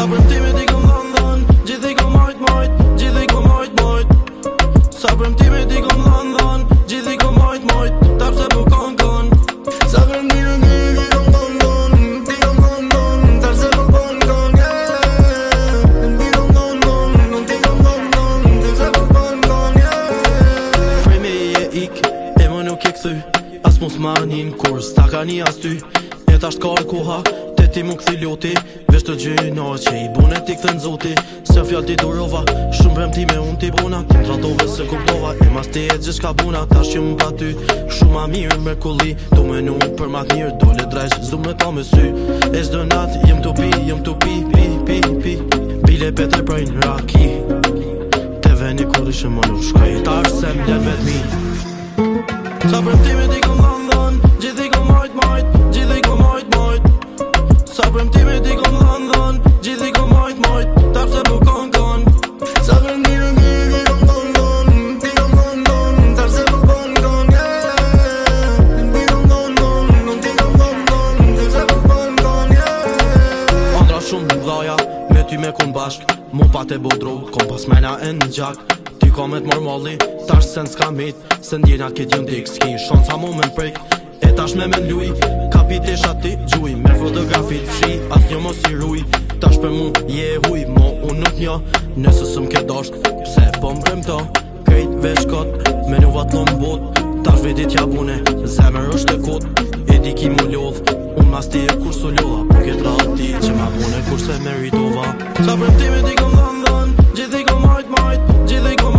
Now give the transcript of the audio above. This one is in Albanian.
Sa premtime ti kom dhon, gjithi kom majt, gjithi kom majt. Sa premtime ti kom dhon, gjithi kom majt, ta pse po kon. Sa premtime ti kom dhon, ti kom dhon, ta pse po kon, yeah. Ti kom dhon, ti kom dhon, ta pse po kon, yeah. Prej me je ik, e më nuk e kthy, as mos ma njën kur s'ta ka një as ty. E ta shtkar koha, te ti mu kthi loti, vesh të gjyna që i bune ti kthen zoti. Se fjall ti durova, shumë premtime unë ti bona, ti m'tratove se kuptova, e mas ti e gjithë shka buna. Tash që unë pa ty, shumë ma mirë me kulli, du me nu për ma t'mirë, dole drejsh, zdu me ta me sy. E çdo nat, jem t'u pi, bile pete prej në raki. Te veni kur ishe më nuk shkaj, ta është se m'le vet mi. Sa premtime ti kom dhon, gjithi kom majt, gjithi kom majt. Sa premtime ti kom dhon, gjithi kom majt, ta pse po kon. Sa premtime ti kom dhon, ti kom dhon, ta pse po kon, yeah. Ti kom dhon, ti kom dhon, ta pse po kon, yeah. Andra shumë m'dhaja, me ty me kun bashk, mu pa te bo drog, kom pas mena e në gjak. Ty kom e t'mor molli, tash sen s'ka mit, se ndjenja këtë jën dik, s'ki shanca mu me n'prek. E tash me luj, kapitesh ati gjuj, me fotografit fshi, as një mos i ruj. Tash për mu je huj, mo unë nuk njo, nëse sëm ke dasht, pse po m'premto. Krejt vesh kot, me nu vatlon bot, tash vedit ja bune, zemër është e kot. E di ki mu lodh, unë mas ti e kur su lodha, po ket rati që ma bune kur se meritova. Sa premtime ti kom dhon, gjithi kom majt, gjithi kom